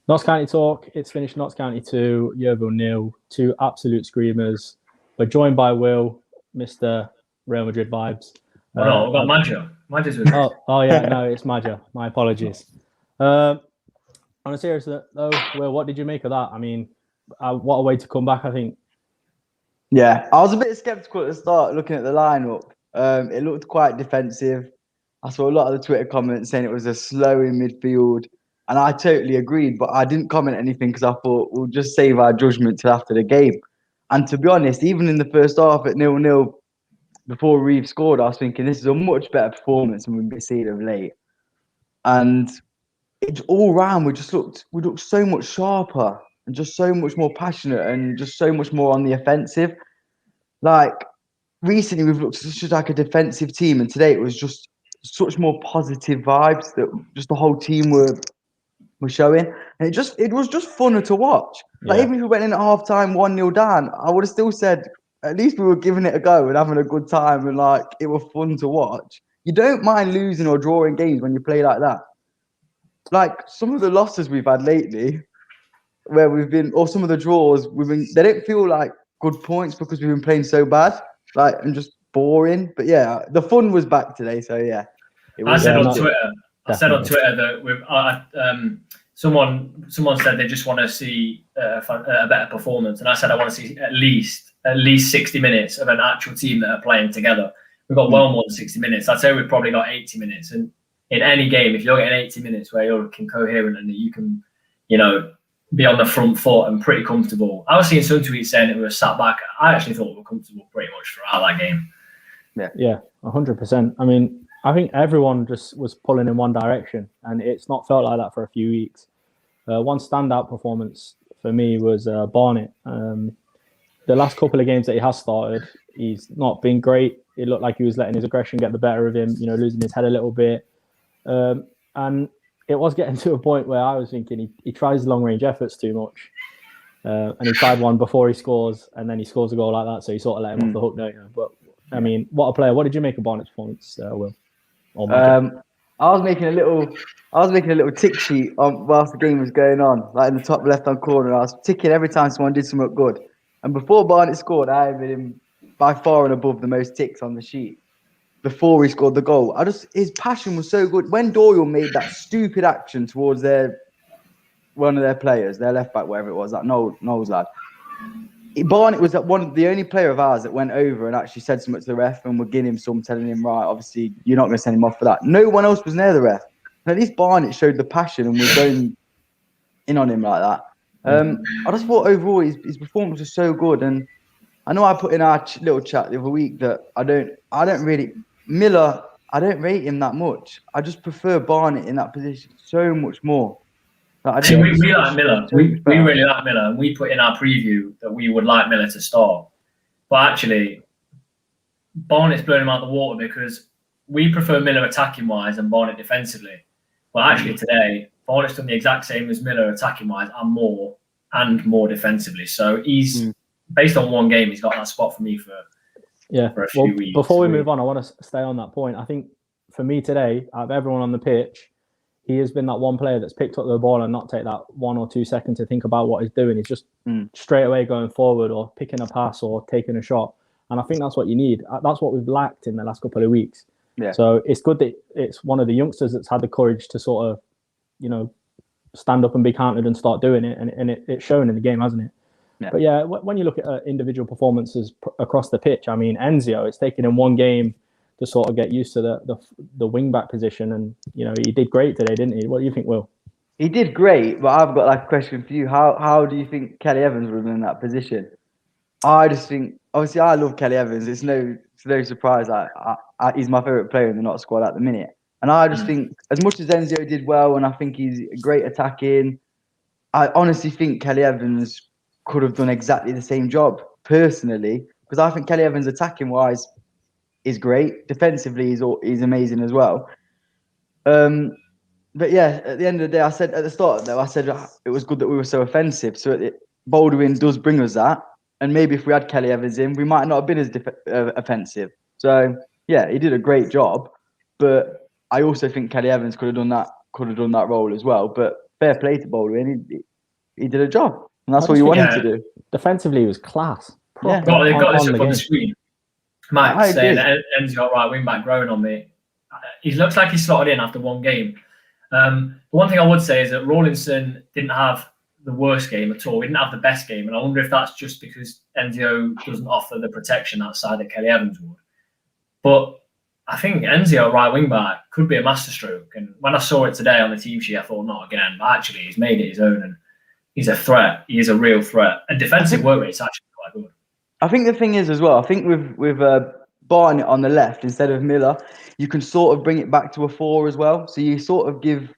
Notts County talk. It's finished. Notts County 2, Yeovil 0. Two absolute screamers. We're joined by Will, Mr. Real Madrid vibes. Oh no, we've got Maja. Maja's with us. Oh yeah, no, it's Maja. My apologies. On a serious note, though, Will, what did you make of that? I mean, what a way to come back, I think. Yeah, I was a bit sceptical at the start looking at the lineup. It looked quite defensive. I saw a lot of the Twitter comments saying it was a slow in midfield, and I totally agreed, but I didn't comment anything because I thought we'll just save our judgment till after the game. And to be honest, even in the first half at 0-0, before Reeves scored, I was thinking this is a much better performance than we've been seeing of late. And it's all round, we looked so much sharper and just so much more passionate and just so much more on the offensive. Like recently, we've looked such like a defensive team, and today it was just such more positive vibes that just the whole team were showing, and it was just funner to watch. Like even if we went in at half time 1-0 down, I would have still said at least we were giving it a go and having a good time, and like it was fun to watch. You don't mind losing or drawing games when you play like that. Like some of the losses we've had lately, where we've been, or some of the draws they don't feel like good points because we've been playing so bad, like and just boring. But yeah, the fun was back today, so yeah. I said on Twitter that someone said they just want to see a better performance, and I said I want to see at least 60 minutes of an actual team that are playing together. We've got well more than 60 minutes. I'd say we've probably got 80 minutes, and in any game, if you're getting 80 minutes where you're looking coherent and you can, be on the front foot and pretty comfortable. I was seeing some tweets saying that we were sat back. I actually thought we were comfortable pretty much throughout that game. Yeah, 100%. I mean, I think everyone just was pulling in one direction, and it's not felt like that for a few weeks. One standout performance for me was Barnett. The last couple of games that he has started, he's not been great. It looked like he was letting his aggression get the better of him, losing his head a little bit. And it was getting to a point where I was thinking he tries long-range efforts too much. And he tried one before he scores, and then he scores a goal like that, so you sort of let him off the hook, don't you? But, I mean, what a player. What did you make of Barnett's performance, Will? I was making a little tick sheet whilst the game was going on, like in the top left-hand corner. I was ticking every time someone did something good. And before Barnett scored, I had him by far and above the most ticks on the sheet. Before he scored the goal, his passion was so good. When Doyle made that stupid action towards one of their players, their left back, wherever it was, that Knowles lad, Barnett was the only player of ours that went over and actually said something to the ref and were giving him some, telling him, right, obviously you're not going to send him off for that. No one else was near the ref. And at least Barnett showed the passion and was going in on him like that. I just thought overall his performance was so good. And I know I put in our little chat the other week that I don't really Miller. I don't rate him that much. I just prefer Barnett in that position so much more. We like Miller. We really like Miller, and we put in our preview that we would like Miller to start. But actually, Barnett's blown him out of the water because we prefer Miller attacking wise and Barnett defensively. But actually today, Barnett's done the exact same as Miller attacking wise and more defensively. So he's based on one game, he's got that spot for me for a few weeks. Before we move on, I want to stay on that point. I think for me today, out of everyone on the pitch, he has been that one player that's picked up the ball and not take that 1 or 2 seconds to think about what he's doing. He's just straight away going forward or picking a pass or taking a shot. And I think that's what you need. That's what we've lacked in the last couple of weeks. Yeah. So it's good that it's one of the youngsters that's had the courage to sort of, stand up and be counted and start doing it. And it's shown in the game, hasn't it? Yeah. But yeah, when you look at individual performances across the pitch, I mean, Enzio, it's taken him one game to sort of get used to the wing back position, and he did great today, didn't he? What do you think, Will? He did great, but I've got a question for you. How do you think Kelly Evans would have been in that position? I just think, obviously, I love Kelly Evans. It's no surprise. He's my favourite player in the Notts squad at the minute, and I just think as much as Enzio did well, and I think he's great attacking, I honestly think Kelly Evans could have done exactly the same job personally, because I think Kelly Evans attacking wise is great. Defensively, he's amazing as well. But yeah, at the end of the day, I said at the start though, it was good that we were so offensive. So Baldwin does bring us that, and maybe if we had Kelly Evans in, we might not have been as offensive. So yeah, he did a great job, but I also think Kelly Evans could have done that role as well. But fair play to Baldwin. He did a job, and that's I what just you think- want him to do. Defensively, he was class. Yeah. Proper They've got this on up the on the game. screen. I Max saying agree. that Enzo right wing back growing on me. He looks like he slotted in after one game. The one thing I would say is that Rawlinson didn't have the worst game at all. He didn't have the best game, and I wonder if that's just because Enzo doesn't offer the protection outside that Kelly Evans would. But I think Enzo right wing back could be a masterstroke. And when I saw it today on the team sheet, I thought not again. But actually, he's made it his own, and he's a threat. He is a real threat. And defensive work rate's actually quite good. I think the thing is as well. I think with Barnett on the left instead of Miller, you can sort of bring it back to a 4 as well. So you sort of give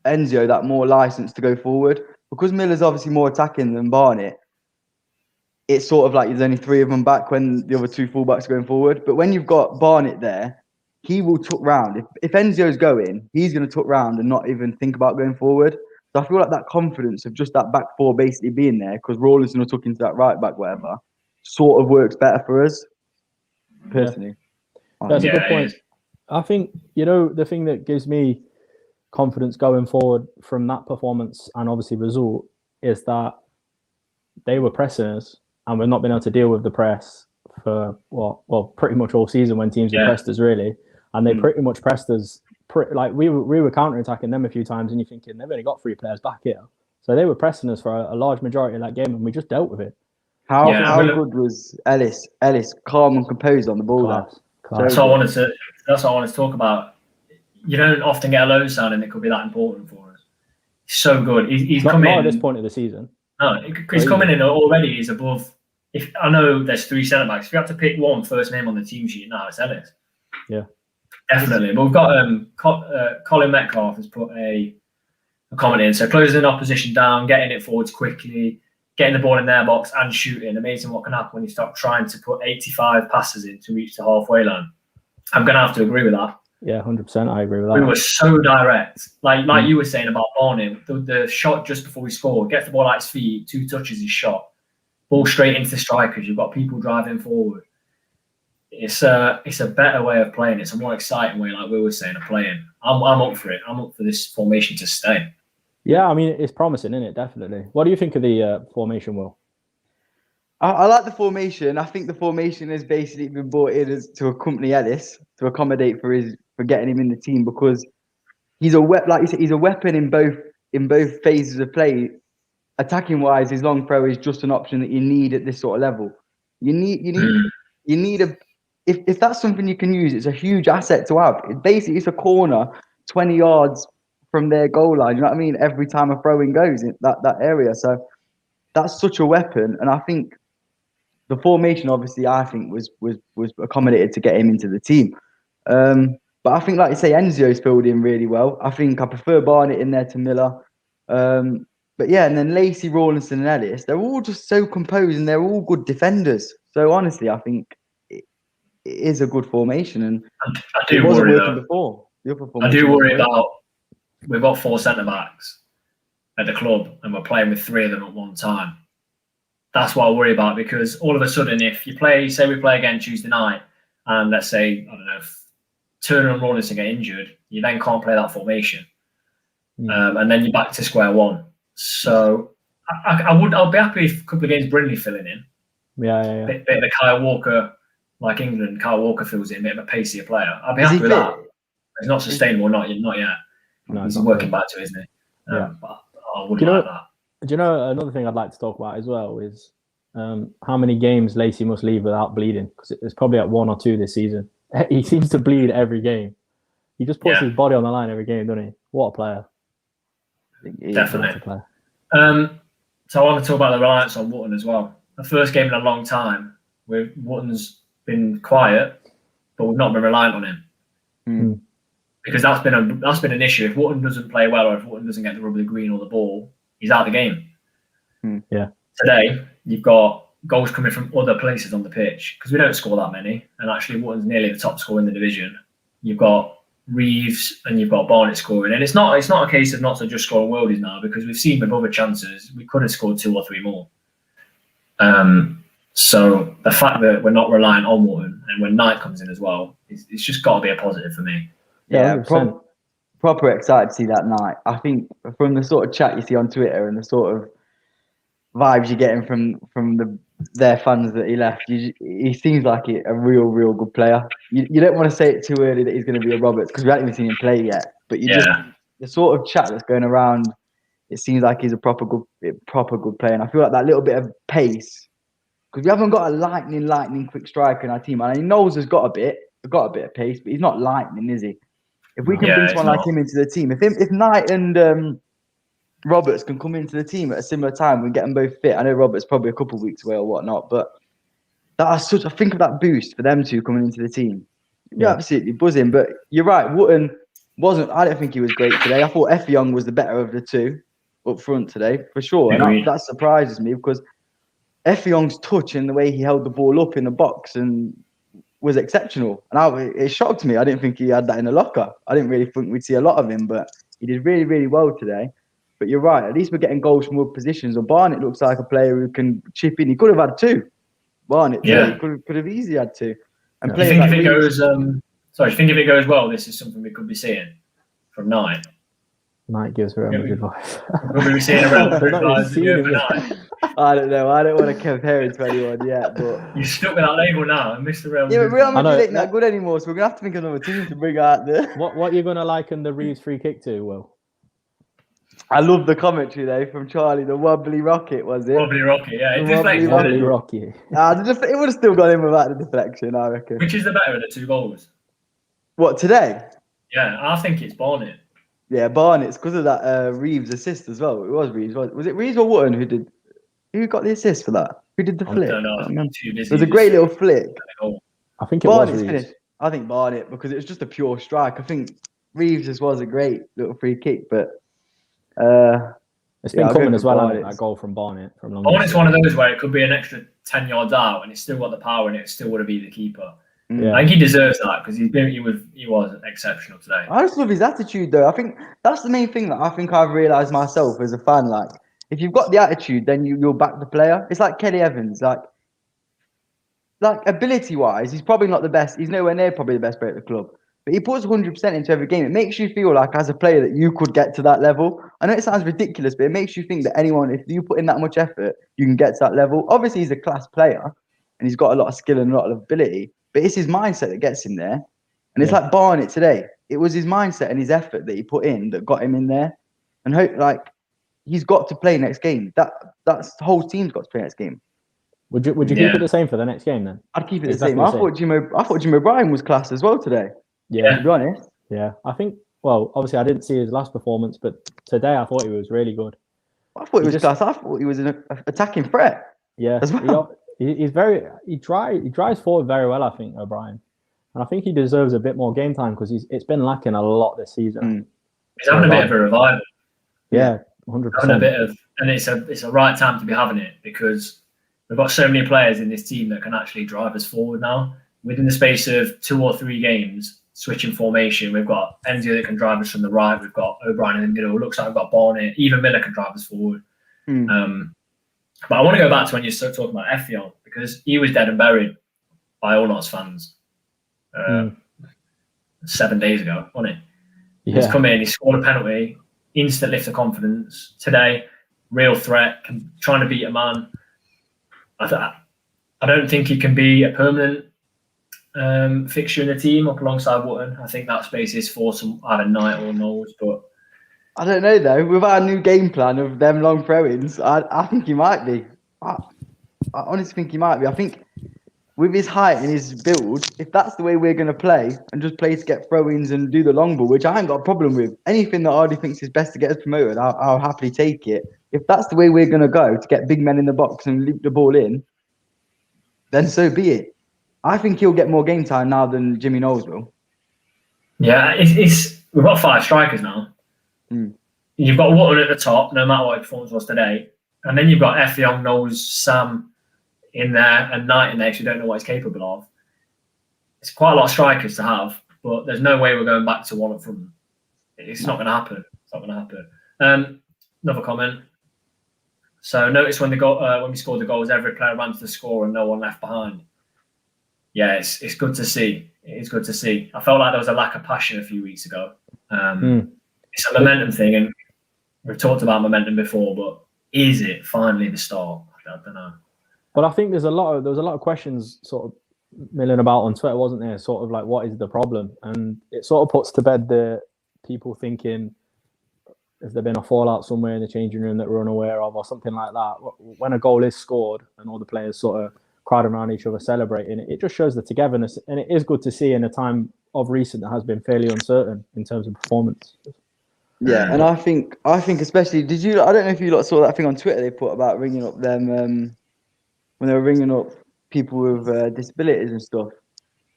Enzo that more license to go forward because Miller's obviously more attacking than Barnett. It's sort of like there's only 3 of them back when the other 2 fullbacks are going forward. But when you've got Barnett there, he will tuck round. If Enzo's going, he's going to tuck round and not even think about going forward. So I feel like that confidence of just that back 4 basically being there because Rawlinson will tuck into that right back, whatever, sort of works better for us, personally. That's a good it point. is. I think, the thing that gives me confidence going forward from that performance and obviously result is that they were pressing us and we've not been able to deal with the press for pretty much all season when teams have pressed us really, and they pretty much pressed us. We were counter-attacking them a few times, and you're thinking they've only got 3 players back here, so they were pressing us for a large majority of that game, and we just dealt with it. How good was Ellis? Ellis, calm and composed on the ball. Class. That's what I wanted to talk about. You don't often get a loan signing that could be that important for us. He's so good. He's come in at this point of the season. No, he's coming in already. He's above. If I know there's 3 centre backs, if you have to pick one first name on the team sheet now, it's Ellis. Yeah, definitely. But we've got Colin Metcalf has put a comment in. So closing an opposition down, getting it forwards quickly, getting the ball in their box and shooting. Amazing what can happen when you stop trying to put 85 passes in to reach the halfway line. I'm going to have to agree with that. Yeah, 100%. I agree with that. We were so direct. Like you were saying about Barnett, the shot just before we scored, gets the ball at his feet, 2 touches, his shot. Ball straight into the strikers. You've got people driving forward. It's a better way of playing. It's a more exciting way, like we were saying, of playing. I'm up for it. I'm up for this formation to stay. Yeah, I mean, it's promising, isn't it? Definitely. What do you think of the formation, Will? I like the formation. I think the formation has basically been brought in to accompany Ellis, to accommodate for getting him in the team because he's a like you said, he's a weapon in both phases of play. Attacking wise, his long throw is just an option that you need at this sort of level. You need a if that's something you can use, it's a huge asset to have. It's a corner 20 yards from their goal line. You know what I mean? Every time a throw in goes in that area. So that's such a weapon. And I think the formation, obviously, I think was accommodated to get him into the team. But I think, like you say, Enzo's filled in really well. I think I prefer Barnett in there to Miller. But yeah, and then Lacey, Rawlinson and Ellis, they're all just so composed and they're all good defenders. So honestly, I think it is a good formation. And I do it wasn't worry working before. I do worry about we've got 4 centre-backs at the club and we're playing with 3 of them at one time. That's what I worry about because all of a sudden, if you play, say we play again Tuesday night and let's say, I don't know, Turner and Rawlinson get injured, you then can't play that formation. And then you're back to square one. So I'll be happy if a couple of games Brindley filling in. Yeah. Bit of a Kyle Walker, like England, Kyle Walker fills in, a bit of a pacier player. I'll be happy with that. It's not sustainable, not yet. No, he's working back to it, isn't he? Yeah. But I wouldn't like that. Do you know another thing I'd like to talk about as well is how many games Lacey must leave without bleeding? Because it's probably at 1 or 2 this season. He seems to bleed every game. He just puts his body on the line every game, doesn't he? What a player. Definitely. So I want to talk about the reliance on Wootton as well. The first game in a long time where Wootton's been quiet, but we've not been reliant on him. Because that's been an issue. If Wootton doesn't play well or if Wootton doesn't get the rub of the green or the ball, he's out of the game. Yeah. Today, you've got goals coming from other places on the pitch because we don't score that many. And actually, Wootton's nearly the top scorer in the division. You've got Reeves and you've got Barnett scoring. And it's not a case of not to just scoring worldies now because we've seen with other chances, we could have scored 2 or 3 more. So the fact that we're not relying on Wootton and when Knight comes in as well, it's just got to be a positive for me. Yeah, proper excited to see that night. I think from the sort of chat you see on Twitter and the sort of vibes you're getting from their fans that he left, he seems like a real good player. You don't want to say it too early that he's going to be a Roberts because we haven't even seen him play yet. But the sort of chat that's going around, it seems like he's a proper good player. And I feel like that little bit of pace, because we haven't got a lightning quick striker in our team. And he knows has got a bit of pace, but he's not lightning, is he? If we can bring someone like him into the team, if Knight and Roberts can come into the team at a similar time, we get them both fit. I know Roberts probably a couple of weeks away or whatnot, but I think of that boost for them two coming into the team. Yeah, absolutely buzzing. But you're right, Wootton I don't think he was great today. I thought Effiong was the better of the two up front today, for sure. And that surprises me because Effiong's touch and the way he held the ball up in the box and was exceptional. And it shocked me. I didn't think he had that in the locker. I didn't really think we'd see a lot of him, but he did really, really well today. But you're right. At least we're getting goals from good positions. And Barnett looks like a player who can chip in. He could have had two. Barnett, he could have easily had two. And do you think if it goes? Do you think if it goes well, this is something we could be seeing from Knight? Knight gives Real Madrid advice. We'll be seeing a Real Madrid advice Knight. I don't know. I don't want to compare him to anyone yet, but you're stuck with that label now and Mr. Real Madrid. Yeah, but Real Madrid ain't that good anymore, so we're gonna have to think of another team to bring out there. What are you gonna liken the Reeves free kick to, Will? I love the commentary though from Charlie. The wobbly rocket, was it? Wobbly rocket, yeah. Wobbly rocket. It would have still got in without the deflection, I reckon. Which is the better of the two goals? What, today? Yeah, I think it's Barnett. Yeah, Barnett's because of that Reeves assist as well. It was Reeves. Was it Reeves or Wootton who got the assist for that? Who did the flick? I don't know. It was a great little flick. I think it was Reeves. Finished. I think Barnett because it was just a pure strike. I think Reeves just was a great little free kick, but it's been coming as well, hasn't it? That goal from Barnett from long. Barnett's one of those where it could be an extra 10 yards out and it's still got the power and it still would have beat the keeper. Yeah. I think he deserves that because he was exceptional today. I just love his attitude though. I think that's the main thing that I think I've realised myself as a fan. Like, if you've got the attitude, then you'll back the player. It's like Kelly Evans. Like ability-wise, he's probably not the best. He's nowhere near probably the best player at the club. But he puts 100% into every game. It makes you feel like, as a player, that you could get to that level. I know it sounds ridiculous, but it makes you think that anyone, if you put in that much effort, you can get to that level. Obviously, he's a class player, and he's got a lot of skill and a lot of ability. But it's his mindset that gets him there. And it's like Barnett today. It was his mindset and his effort that he put in that got him in there. And he's got to play next game. That's the whole team's got to play next game. Would you keep it the same for the next game then? I'd keep it the same. I thought Jim O'Brien was class as well today. Yeah, to be honest. Yeah, I think. Well, obviously, I didn't see his last performance, but today I thought he was really good. I thought he was class. I thought he was an attacking threat. Yeah, as well. He drives forward very well. I think O'Brien, and I think he deserves a bit more game time because it's been lacking a lot this season. He's having a bit of a revival. Yeah, 100%. Having a bit of, and it's a right time to be having it because we've got so many players in this team that can actually drive us forward now. Within the space of 2 or 3 games, switching formation, we've got Enzio that can drive us from the right. We've got O'Brien in the middle. Looks like we've got Barnett. Even Miller can drive us forward. But I want to go back to when you started talking about Effiong because he was dead and buried by all Notts fans 7 days ago, wasn't he? He's come in, he scored a penalty, instant lift of confidence. Today, real threat, trying to beat a man. I don't think he can be a permanent fixture in the team up alongside Wootton. I think that space is for some either Knight or Knowles, but I don't know though. With our new game plan of them long throw-ins, I think he might be. I honestly think he might be. I think with his height and his build, if that's the way we're going to play and just play to get throw-ins and do the long ball, which I ain't got a problem with. Anything that Ardy thinks is best to get us promoted, I'll happily take it. If that's the way we're going to go to get big men in the box and loop the ball in, then so be it. I think he'll get more game time now than Jimmy Knowles will. Yeah, we've got 5 strikers now. You've got Wootton at the top, no matter what his performance was today. And then you've got Effiong, Knowles, Sam in there, and Knight in there, because you don't know what he's capable of. It's quite a lot of strikers to have, but there's no way we're going back to one up front. It's not going to happen. It's not going to happen. Another comment. So notice when we scored the goals, every player ran to the score and no one left behind. Yeah, it's good to see. It is good to see. I felt like there was a lack of passion a few weeks ago. It's a momentum thing, and we've talked about momentum before, but is it finally the start? I don't know. But I think there was a lot of questions sort of milling about on Twitter, wasn't there? Sort of like, what is the problem? And it sort of puts to bed the people thinking, has there been a fallout somewhere in the changing room that we're unaware of, or something like that? When a goal is scored and all the players sort of crowd around each other celebrating, it just shows the togetherness, and it is good to see in a time of recent that has been fairly uncertain in terms of performance. Yeah, and I think especially, I don't know if you lot saw that thing on Twitter they put about ringing up them when they were ringing up people with disabilities and stuff.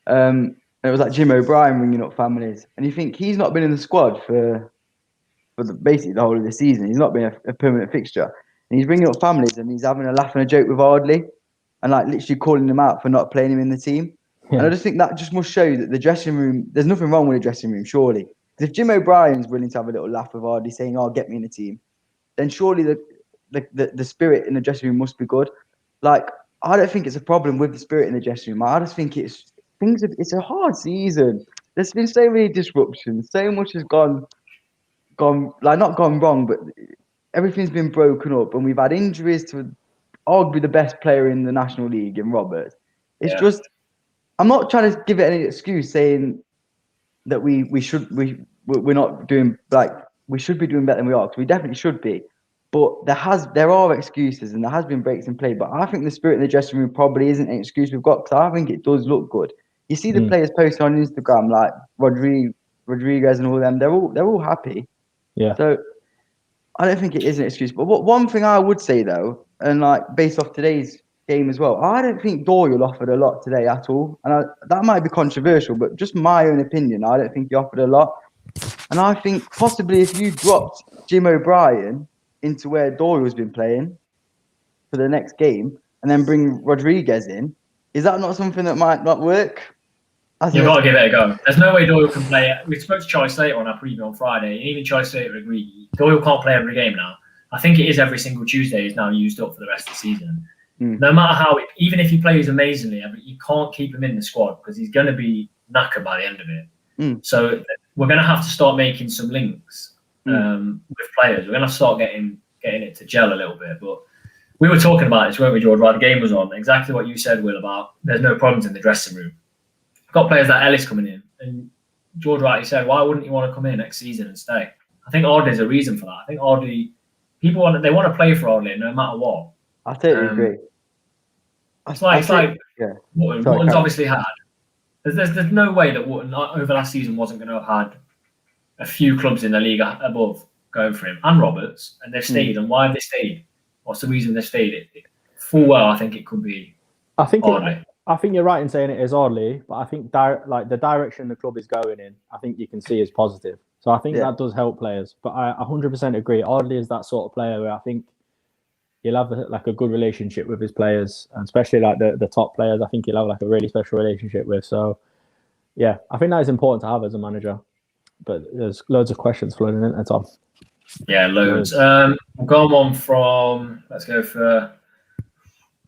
And it was like Jim O'Brien ringing up families, and you think he's not been in the squad for basically the whole of the season. He's not been a permanent fixture, and he's ringing up families and he's having a laugh and a joke with Ardley, and like literally calling them out for not playing him in the team. Yeah. And I just think that just must show that the dressing room, there's nothing wrong with the dressing room, surely. Because if Jim O'Brien's willing to have a little laugh with Ardley, saying, "Oh, get me in the team," then surely the spirit in the dressing room must be good. Like, I don't think it's a problem with the spirit in the dressing room. I just think it's a hard season. There's been so many disruptions. So much has gone like not gone wrong, but everything's been broken up, and we've had injuries to arguably the best player in the National League in Roberts. It's just, I'm not trying to give it any excuse saying that we're not doing, like, we should be doing better than we are, because we definitely should be. But there are excuses, and there has been breaks in play. But I think the spirit in the dressing room probably isn't an excuse we've got, because I think it does look good. You see the players posting on Instagram, like Rodriguez and all them. They're all happy. Yeah. So I don't think it is an excuse. But one thing I would say though, and like based off today's game as well, I don't think Doyle offered a lot today at all. And that might be controversial, but just my own opinion, I don't think he offered a lot. And I think possibly if you dropped Jim O'Brien into where Doyle's been playing for the next game, and then bring Rodriguez in, is that not something that might not work? You've got to give it a go. There's no way Doyle can play. We spoke to Charlie Slater on our preview on Friday, and even Charlie Slater agreed. Doyle can't play every game now. I think it is every single Tuesday is now used up for the rest of the season. No matter how, even if he plays amazingly, you can't keep him in the squad because he's going to be knackered by the end of it. So we're going to have to start making some links with players. We're going to start getting it to gel a little bit. But we were talking about this, weren't we, George, while the game was on? Exactly what you said, Will, about there's no problems in the dressing room. Got players like Ellis coming in, and George rightly said, why wouldn't you want to come in next season and stay? I think Ardley's a reason for that. I think Ardley, people want to play for Ardley no matter what. I totally agree. It's like Wotton's obviously had. There's no way that Wotton over last season wasn't going to have had a few clubs in the league above going for him, and Roberts, and they've stayed. And why have they stayed? What's the reason they stayed? Full well, I think it could be Ardley. I think you're right in saying it is Ardley, but I think the direction the club is going in, I think you can see is positive. So I think that does help players. But I 100% agree. Ardley is that sort of player where I think he'll have a good relationship with his players, and especially like the top players. I think he'll have like a really special relationship with. So yeah, I think that is important to have as a manager. But there's loads of questions floating in at Tom. Yeah, loads. We'll go on from. Let's go for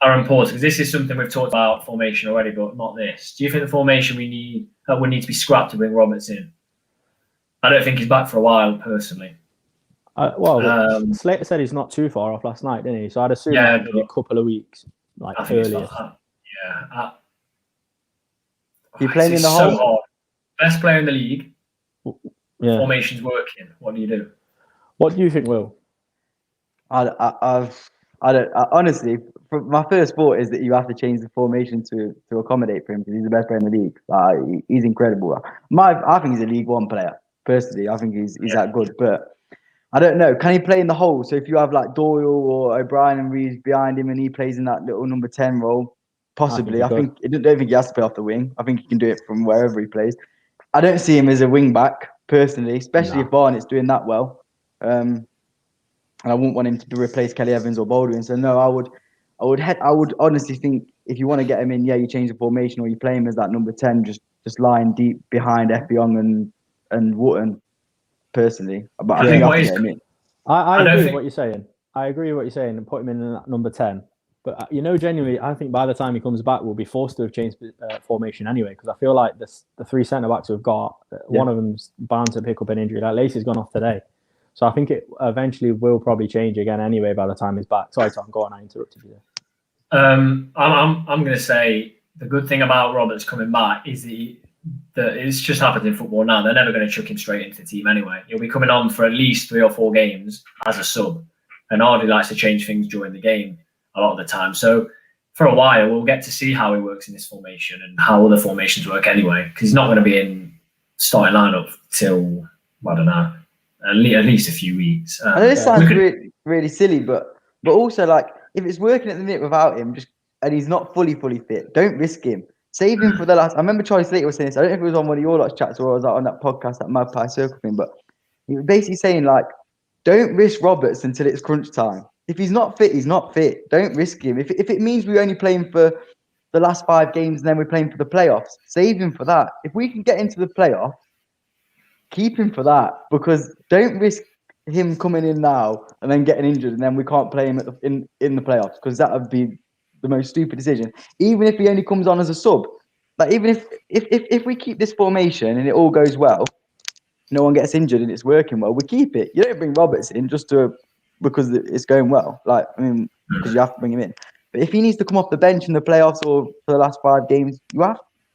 Aaron Porter, because this is something we've talked about formation already, but not this. Do you think the formation would need to be scrapped to bring Roberts in? I don't think he's back for a while, personally. Slater said he's not too far off last night, didn't he? So I'd assume maybe a couple of weeks, like earlier. You playing in the so hole? Hard. Best player in the league. Yeah. Formation's working. What do you do? What do you think, Will? Honestly, my first thought is that you have to change the formation to accommodate for him, because he's the best player in the league. He's incredible. I think he's a League One player. Personally, I think he's that good. But I don't know. Can he play in the hole? So if you have like Doyle or O'Brien and Reeves behind him, and he plays in that little number 10 role, possibly. I don't think he has to play off the wing. I think he can do it from wherever he plays. I don't see him as a wing back personally, especially if Barnett's doing that well. And I wouldn't want him to replace Kelly Evans or Baldwin. So no, I would honestly think if you want to get him in, you change the formation, or you play him as that number 10, just lying deep behind Effiong and Wotton. Personally, but I think I agree with what you're saying. I agree with what you're saying, and put him in that number 10. But genuinely, I think by the time he comes back, we'll be forced to have changed formation anyway. Because I feel like the 3 centre backs we've got, one of them's bound to pick up an injury. Like Lacey's gone off today, so I think it eventually will probably change again anyway by the time he's back. Sorry, Tom, go on. I interrupted you there. I'm going to say the good thing about Roberts coming back is that it's just happened in football now. They're never going to chuck him straight into the team anyway. He'll be coming on for at least 3 or 4 games as a sub, and Hardy likes to change things during the game a lot of the time. So for a while, we'll get to see how he works in this formation and how other formations work anyway, because he's not going to be in starting lineup till, I don't know, at least a few weeks. I know this sounds really, really silly, but also, like, if it's working at the minute without him, and he's not fully fit, don't risk him. Save him for the last. I remember Charlie Slater was saying this. I don't know if it was on one of your lot's chats or I was on that podcast, that Magpie Circle thing, but he was basically saying, like, don't risk Roberts until it's crunch time. If he's not fit, he's not fit. Don't risk him. If it means we only play him for the last 5 games and then we're playing for the playoffs, save him for that. If we can get into the playoffs, keep him for that, because don't risk him coming in now and then getting injured and then we can't play him in the playoffs, because that would be the most stupid decision. Even if he only comes on as a sub, like even if we keep this formation and it all goes well, no one gets injured and it's working well, we keep it. You don't bring Roberts in just because it's going well. Like, I mean, because you have to bring him in. But if he needs to come off the bench in the playoffs or for the last 5 games,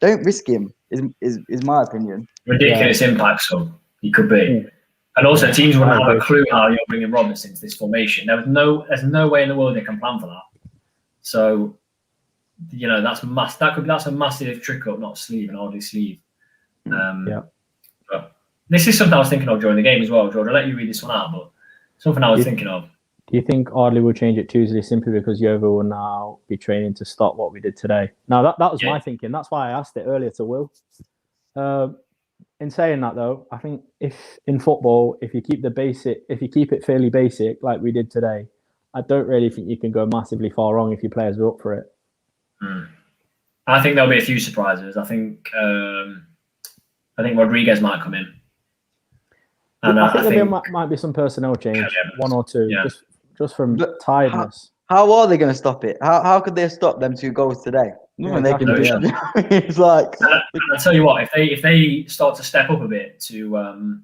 don't risk him. Is my opinion. Ridiculous impact, so he could be. And also, teams wouldn't have a clue how you're bringing Roberts into this formation. There's no way in the world they can plan for that. So, that's a massive trick up, not sleeve, and hardly sleeve. But this is something I was thinking of during the game as well, George. I'll let you read this one out, but something I was thinking of. Do you think Ardley will change it Tuesday simply because Yeovil will now be training to stop what we did today? Now that was my thinking. That's why I asked it earlier to Will. In saying that though, I think if in football, if you keep it fairly basic like we did today, I don't really think you can go massively far wrong if your players are up for it. I think there'll be a few surprises. I think Rodriguez might come in. And I think there might be some personnel change, 1 or 2, just from tiredness. How are they going to stop it? How could they stop them 2 goals today? Nothing they can do. It's like, I'll tell you what, if they start to step up a bit to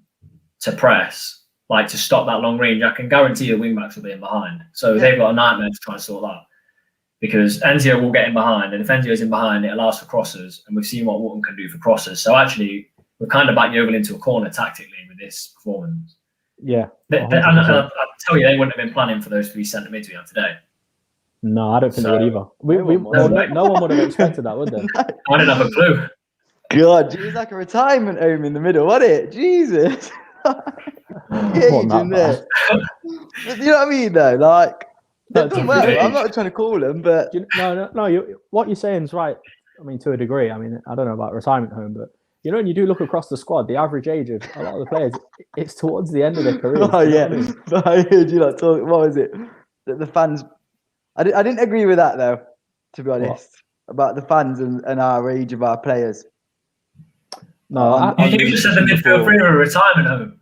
press, like to stop that long range, I can guarantee the wing backs will be in behind. So they've got a nightmare to try and sort that, because Enzio will get in behind, and if Enzio's in behind, it allows for crosses, and we've seen what Wharton can do for crosses. So actually, we've kind of backed Yeovil into a corner tactically with this performance. Yeah. And I'll tell you, they wouldn't have been planning for those 3 centre mids we have today. No, I don't think they would either. No one would have expected that, would they? I didn't have a clue. God, it was like a retirement home in the middle, wasn't it? Jesus. In there. You know what I mean, though? Like, I'm not trying to call them, but no. What you're saying is right. I mean, to a degree. I mean, I don't know about retirement home, but when you do look across the squad, the average age of a lot of the players, it's towards the end of their career. Oh yeah, I mean? But I heard you talk. What was it? The fans. I didn't agree with that though, to be honest, about the fans and our age of our players. No, you just said the midfield three are a retirement home.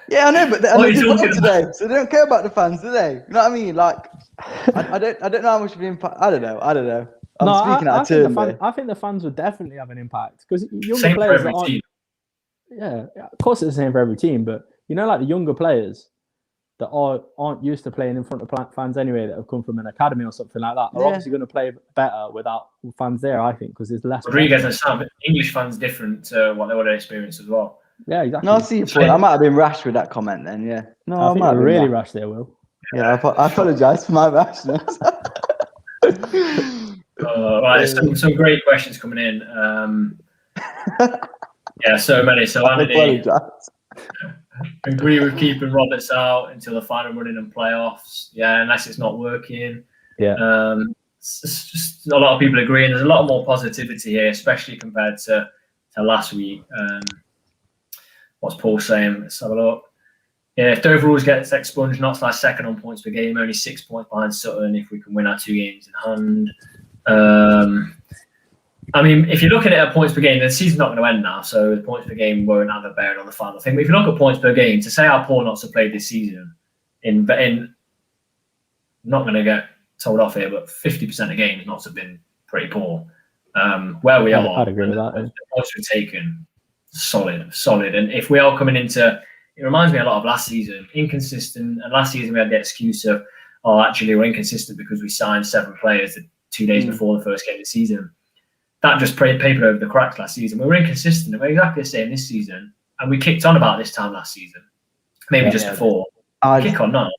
Yeah, I know, but they're not today, so they don't care about the fans, do they? You know what I mean? Like, I don't know how much of an impact. I don't know. I'm speaking out of turn. I think the fans would definitely have an impact, because younger players that aren't. Yeah, of course it's the same for every team, but like the younger players that aren't used to playing in front of fans anyway, that have come from an academy or something like that, are obviously going to play better without fans there, I think, because there's less. Rodriguez and some English fans different to what they would have experienced as well. Yeah, exactly. No, I see your point. I might have been rash with that comment then, yeah. No, I think you're really rash there, Will. Yeah, I apologise for my rashness. Right, some great questions coming in. Yeah, so many. So Andy, agree with keeping Roberts out until the final running and playoffs. Yeah, unless it's not working. Yeah. It's just a lot of people agreeing. There's a lot more positivity here, especially compared to last week. What's Paul saying? Let's have a look. Yeah, if Dover Rules gets expunged, Knott's like second on points per game, only 6 points behind Sutton if we can win our 2 games in hand. I mean, if you're looking at points per game, the season's not going to end now, so the points per game won't have a bearing on the final thing. But if you look at points per game, to say how poor Notts have played this season, not going to get told off here, but 50% of games not have been pretty poor. Where we are, I'd agree with that. The points we've taken, solid. And if we are coming into, it reminds me a lot of last season, inconsistent. And last season we had the excuse of, actually we're inconsistent because we signed 7 players 2 days before the first game of the season. That just papered over the cracks last season. We were inconsistent, and we're exactly the same this season. And we kicked on about this time last season, maybe just before. Kick on now.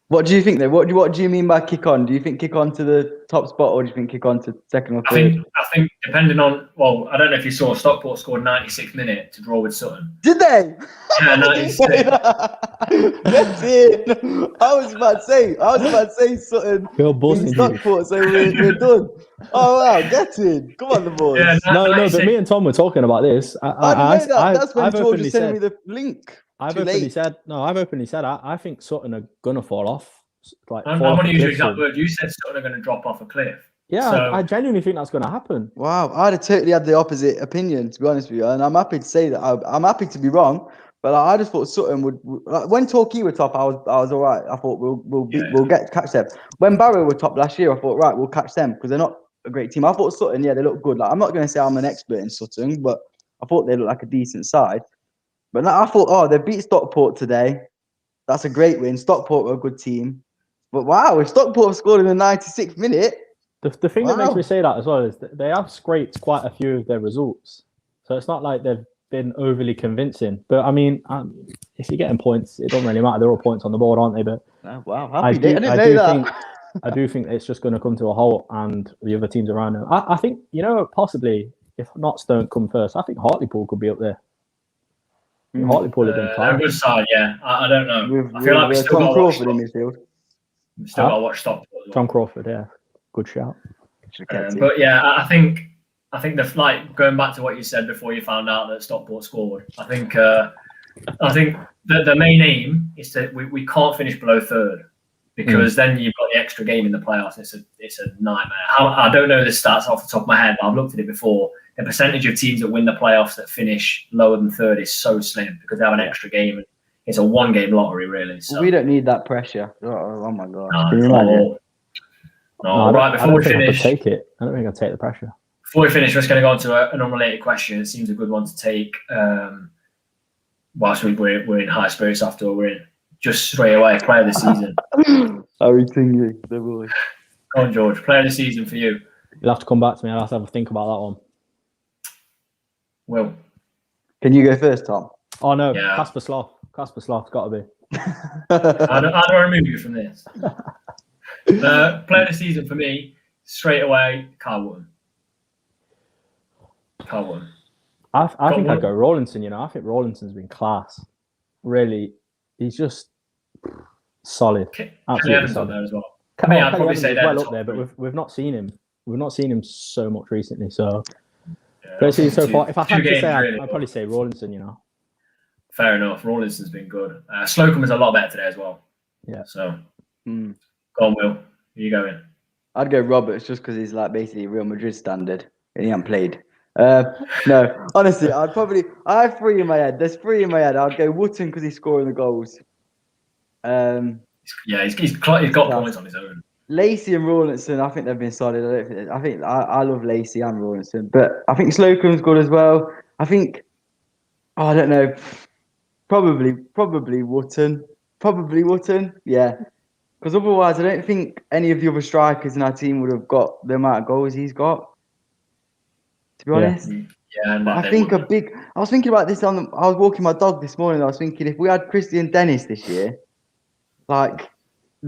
What do you think then? What do you mean by kick on? Do you think kick on to the top spot, or do you think kick on to second or third? I think depending on, well, I don't know if you saw, Stockport scored 96th minute to draw with Sutton. Did they? Yeah, 96. Get in. I was about to say Sutton. You're buzzing, Stockport, so we're done. Oh wow, get in. Come on, the boys. Yeah, no, but me and Tom were talking about this. That's when George was sending me the link. I've openly said I think Sutton are gonna fall off. Like, I'm going to use your exact word. You said Sutton are going to drop off a cliff. Yeah, so, I genuinely think that's going to happen. Wow, I'd have totally had the opposite opinion, to be honest with you, and I'm happy to say that I'm happy to be wrong. But I just thought Sutton would. When Torquay were top, I was all right. I thought we'll catch them. When Barrow were top last year, I thought right, we'll catch them because they're not a great team. I thought Sutton, they look good. Like, I'm not going to say I'm an expert in Sutton, but I thought they looked like a decent side. But now I thought, they beat Stockport today. That's a great win. Stockport were a good team. But wow, if Stockport scored in the 96th minute. The thing that makes me say that as well is that they have scraped quite a few of their results. So it's not like they've been overly convincing. But I mean, if you're getting points, it doesn't really matter. They're all points on the board, aren't they? But wow, I didn't know that. I do think it's just going to come to a halt, and the other teams around them. I think, possibly, if not Stone come first, I think Hartlepool could be up there. Hartlepool have been a good side, yeah. I don't know. I feel like we still got Crawford in midfield. We still got to watch Stockport. Tom Crawford, yeah, good shout. But yeah, I think the going back to what you said before you found out that Stockport scored. I think the main aim is that we can't finish below third, because then you've got the extra game in the playoffs. It's a nightmare. I don't know the stats off the top of my head, but I've looked at it before. The percentage of teams that win the playoffs that finish lower than third is so slim because they have an extra game. And it's a one-game lottery, really. So we don't need that pressure. Oh my god! Right before we finish, I don't think I'd take the pressure. Before we finish, we're just going to go on to an unrelated question. It seems a good one to take. Whilst we're in high spirits after we're in, just straight away, player of the season. Harry Tingley, the boy. Go on, George. Player of the season for you. You'll have to come back to me. I'll have to have a think about that one. Will. Can you go first, Tom? Oh no, Casper Sloth. Casper Sloth's got to be. How do I remove you from this? Player of the season for me, straight away, Carl Wootton. I think I'd go Rawlinson. I think Rawlinson's been class. Really, he's just solid. Absolutely solid there as well. I'd probably say that well up there, but we've not seen him. We've not seen him so much recently. So, so far, if I had to say, I'd probably say Rawlinson. Fair enough. Rawlinson's been good. Slocum is a lot better today as well. Yeah. So, go on, Will. Who are you going? I'd go Roberts just because he's like basically Real Madrid standard and he hasn't played. No, honestly, I have 3 in my head. There's 3 in my head. I'd go Wootton because he's scoring the goals. He's got points on his own. Lacey and Rawlinson, I think they've been solid. I love Lacey and Rawlinson, but I think Slocum's good as well. I think, I don't know, probably Wootton. Yeah. Because otherwise, I don't think any of the other strikers in our team would have got the amount of goals he's got. To be honest. Yeah. But I think I was thinking about this I was walking my dog this morning. I was thinking if we had Christian Dennis this year, like,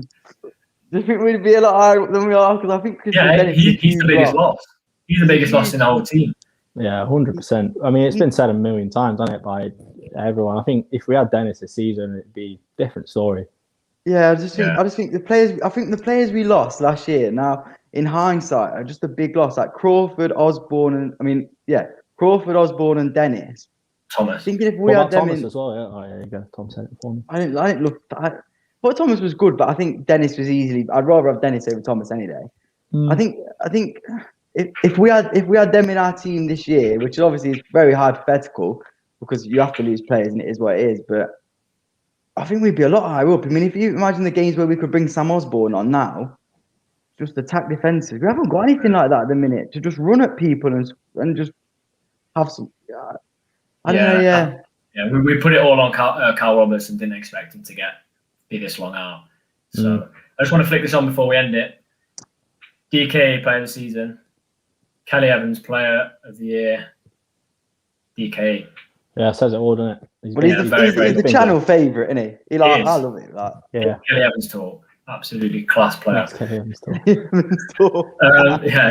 do you think we'd be a lot higher than we are? Because I think Christian Dennis he's the biggest loss. He's the biggest loss in the whole team. Yeah, 100%. I mean, it's been said a million times, hasn't it, by everyone. I think if we had Dennis this season, it'd be a different story. Yeah, I just think the players we lost last year now, in hindsight, are just a big loss. Like Crawford, Osborne, and Dennis. Thomas. Thinking if we had them Thomas as well, yeah. Oh, yeah, you go. Tom said it for me. I didn't look. Well, Thomas was good, but I think Dennis was easily. I'd rather have Dennis over Thomas any day. I think if we had them in our team this year, which obviously is very hypothetical because you have to lose players and it is what it is, but I think we'd be a lot higher up. I mean, if you imagine the games where we could bring Sam Osborne on now, just attack defensive. We haven't got anything like that at the minute to just run at people and just have some. I don't know. Yeah. Yeah, we put it all on Carl Roberts and didn't expect him to be this long out. So I just want to flick this on before we end it. DK player of the season, Kelly Evans player of the year, DK. Yeah, says it all, doesn't it? He's the channel favourite, isn't he? I love it. Yeah. Kelly Evans talk, absolutely class player. Kelly Evans talk.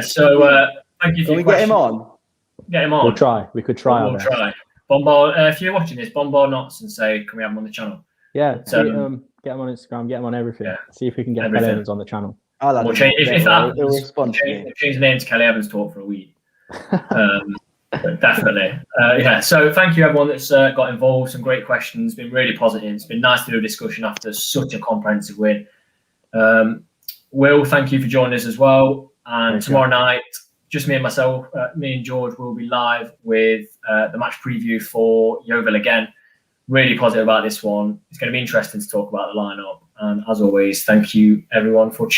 So thank you for your question. Get him on? Get him on. We'll try. We could try. We'll try. Bombard, if you're watching this, bombard Knots and say, can we have him on the channel? Yeah, get him on Instagram, get him on everything. Yeah. See if we can get Kelly Evans on the channel. We'll change, if that happens, change the name to Kelly Evans Talk for a week. But definitely. So thank you everyone that's got involved. Some great questions. Been really positive. It's been nice to do a discussion after such a comprehensive win. Will, thank you for joining us as well. And tomorrow night, just me and myself, me and George will be live with the match preview for Yeovil again. Really positive about this one. It's going to be interesting to talk about the lineup. And as always, thank you everyone for tuning in.